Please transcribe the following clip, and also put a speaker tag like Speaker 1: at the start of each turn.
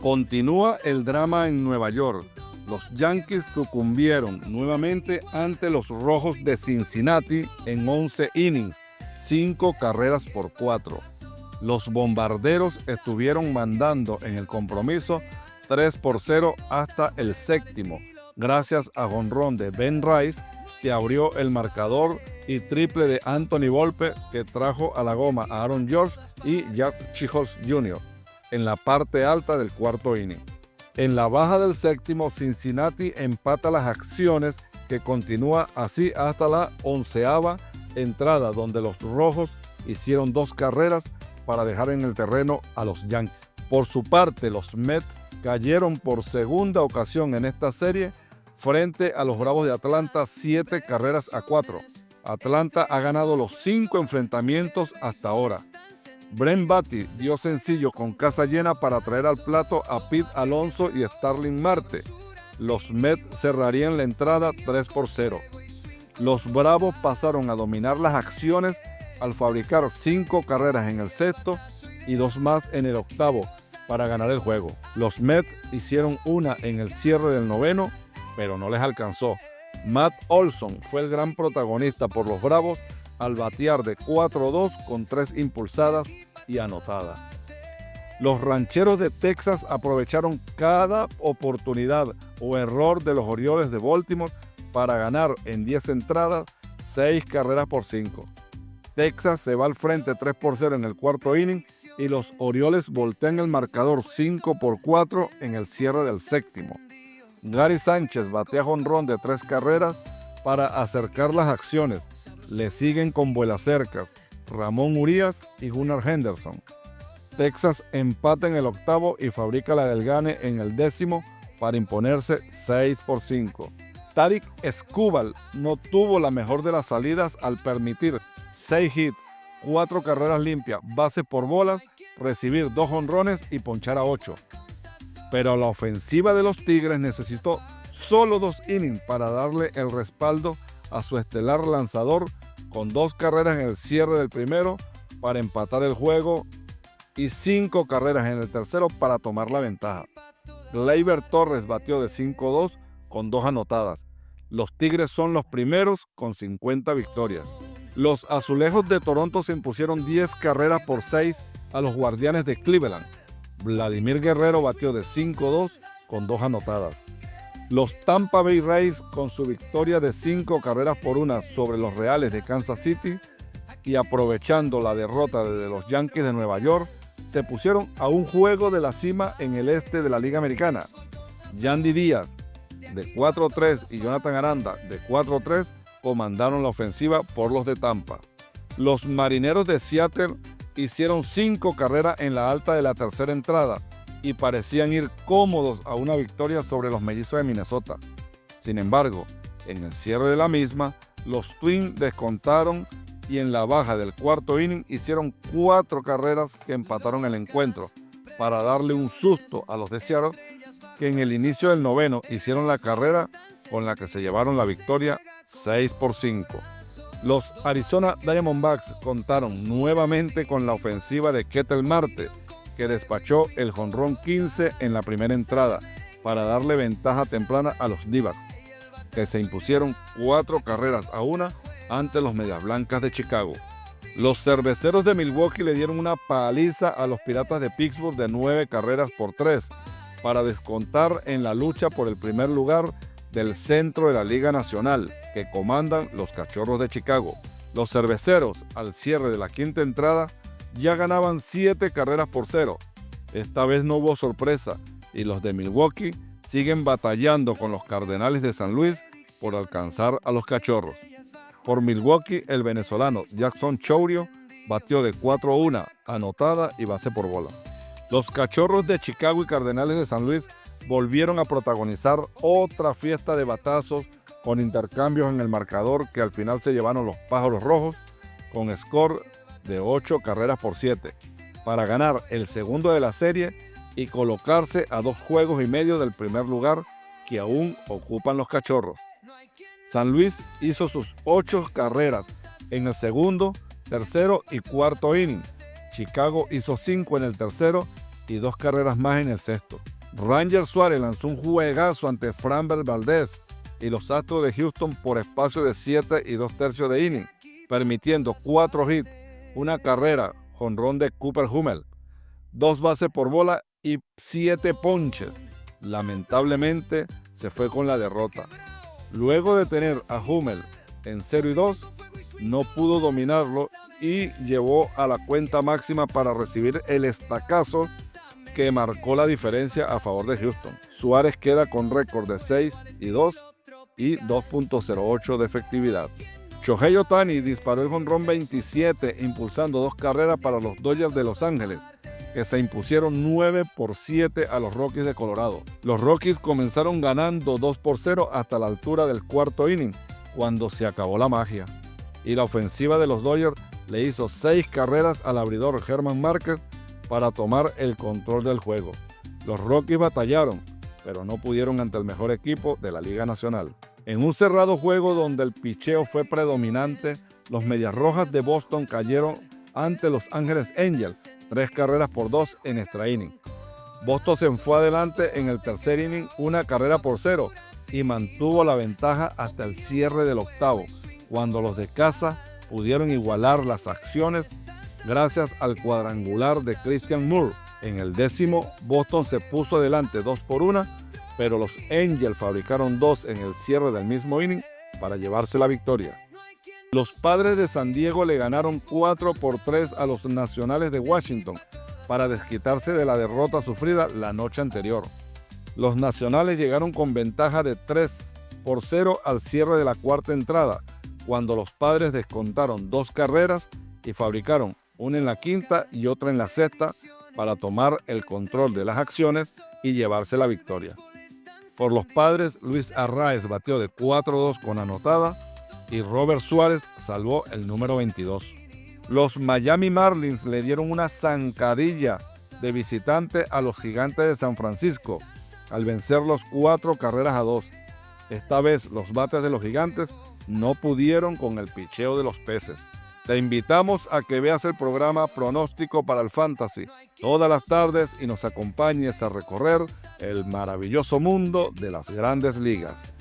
Speaker 1: Continúa el drama en Nueva York. Los Yankees sucumbieron nuevamente ante los Rojos de Cincinnati en 11 innings, 5 carreras por 4. Los Bombarderos estuvieron mandando en el compromiso 3-0 hasta el séptimo, gracias a jonrón de Ben Rice, que abrió el marcador, y triple de Anthony Volpe, que trajo a la goma a Aaron George y Jack Chichos Jr. en la parte alta del cuarto inning. En la baja del séptimo, Cincinnati empata las acciones, que continúa así hasta la 11ª entrada, donde los Rojos hicieron 2 carreras para dejar en el terreno a los Yankees. Por su parte, los Mets cayeron por segunda ocasión en esta serie frente a los Bravos de Atlanta 7-4. Atlanta ha ganado los 5 enfrentamientos hasta ahora. Brent Baty dio sencillo con casa llena para traer al plato a Pete Alonso y Starling Marte. Los Mets cerrarían la entrada 3-0. Los Bravos pasaron a dominar las acciones al fabricar 5 carreras en el sexto y 2 más en el octavo para ganar el juego. Los Mets hicieron una en el cierre del noveno, pero no les alcanzó. Matt Olson fue el gran protagonista por los Bravos al batear de 4-2 con 3 impulsadas y anotadas. Los Rancheros de Texas aprovecharon cada oportunidad o error de los Orioles de Baltimore para ganar en 10 entradas 6 carreras por 5. Texas se va al frente 3-0 en el cuarto inning y los Orioles voltean el marcador 5-4 en el cierre del séptimo. Gary Sánchez batea jonrón de 3 carreras para acercar las acciones. Le siguen con vuelacercas Ramón Urias y Gunnar Henderson. Texas empata en el octavo y fabrica la del gane en el décimo para imponerse 6-5. Tarik Skubal no tuvo la mejor de las salidas al permitir 6 hits, 4 carreras limpias, base por bolas, recibir 2 jonrones y ponchar a 8. Pero la ofensiva de los Tigres necesitó solo 2 innings para darle el respaldo a su estelar lanzador, con 2 carreras en el cierre del primero para empatar el juego y 5 carreras en el tercero para tomar la ventaja. Gleyber Torres batió de 5-2 con 2 anotadas. Los Tigres son los primeros con 50 victorias. Los Azulejos de Toronto se impusieron 10 carreras por 6 a los Guardianes de Cleveland. Vladimir Guerrero batió de 5-2 con 2 anotadas. Los Tampa Bay Rays, con su victoria de 5 carreras por 1 sobre los Reales de Kansas City y aprovechando la derrota de los Yankees de Nueva York, se pusieron a un juego de la cima en el este de la Liga Americana. Yandy Díaz de 4-3 y Jonathan Aranda de 4-3 comandaron la ofensiva por los de Tampa. Los Marineros de Seattle hicieron 5 carreras en la alta de la tercera entrada y parecían ir cómodos a una victoria sobre los Mellizos de Minnesota. Sin embargo, en el cierre de la misma, los Twins descontaron y en la baja del cuarto inning hicieron 4 carreras que empataron el encuentro para darle un susto a los de Seattle, que en el inicio del noveno hicieron la carrera con la que se llevaron la victoria 6-5. Los Arizona Diamondbacks contaron nuevamente con la ofensiva de Ketel Marte, que despachó el jonrón 15 en la primera entrada para darle ventaja temprana a los D-backs, que se impusieron 4 carreras a 1 ante los Medias Blancas de Chicago. Los Cerveceros de Milwaukee le dieron una paliza a los Piratas de Pittsburgh de 9 carreras por 3 para descontar en la lucha por el primer lugar del centro de la Liga Nacional, que comandan los Cachorros de Chicago. Los Cerveceros, al cierre de la quinta entrada, ya ganaban 7 carreras por 0. Esta vez no hubo sorpresa y los de Milwaukee siguen batallando con los Cardenales de San Luis por alcanzar a los Cachorros. Por Milwaukee, el venezolano Jackson Chourio batió de 4-1, anotada y base por bola. Los Cachorros de Chicago y Cardenales de San Luis volvieron a protagonizar otra fiesta de batazos con intercambios en el marcador que al final se llevaron los Pájaros Rojos con score de 8 carreras por 7 para ganar el segundo de la serie y colocarse a 2 juegos y medio del primer lugar que aún ocupan los Cachorros. San Luis hizo sus 8 carreras en el segundo, tercero y cuarto inning. Chicago hizo 5 en el tercero y 2 carreras más en el sexto. Ranger Suárez lanzó un juegazo ante Framber Valdez y los Astros de Houston por espacio de 7 y 2/3 de inning, permitiendo 4 hits, una carrera, jonrón de Cooper Hummel, 2 bases por bola y 7 ponches. Lamentablemente se fue con la derrota. Luego de tener a Hummel en 0-2, no pudo dominarlo y llevó a la cuenta máxima para recibir el estacazo que marcó la diferencia a favor de Houston. Suárez queda con récord de 6-2 y 2.08 de efectividad. Shohei Ohtani disparó el jonrón 27, impulsando 2 carreras para los Dodgers de Los Ángeles, que se impusieron 9-7 a los Rockies de Colorado. Los Rockies comenzaron ganando 2-0 hasta la altura del cuarto inning, cuando se acabó la magia. Y la ofensiva de los Dodgers le hizo 6 carreras al abridor Germán Márquez para tomar el control del juego. Los Rockies batallaron, pero no pudieron ante el mejor equipo de la Liga Nacional. En un cerrado juego donde el picheo fue predominante, los Medias Rojas de Boston cayeron ante los Ángeles Angels, 3 carreras por 2 en extra inning. Boston se fue adelante en el tercer inning, 1 carrera por 0, y mantuvo la ventaja hasta el cierre del octavo, cuando los de casa pudieron igualar las acciones gracias al cuadrangular de Christian Moore. En el décimo, Boston se puso adelante 2-1, pero los Angels fabricaron 2 en el cierre del mismo inning para llevarse la victoria. Los Padres de San Diego le ganaron 4-3 a los Nacionales de Washington para desquitarse de la derrota sufrida la noche anterior. Los Nacionales llegaron con ventaja de 3-0 al cierre de la cuarta entrada, cuando los Padres descontaron 2 carreras y fabricaron una en la quinta y otra en la sexta para tomar el control de las acciones y llevarse la victoria. Por los Padres, Luis Arraez batió de 4-2 con anotada y Robert Suárez salvó el número 22. Los Miami Marlins le dieron una zancadilla de visitante a los Gigantes de San Francisco al vencerlos 4 carreras a 2. Esta vez los bates de los Gigantes no pudieron con el picheo de los Peces. Te invitamos a que veas el programa Pronóstico para el Fantasy todas las tardes y nos acompañes a recorrer el maravilloso mundo de las grandes ligas.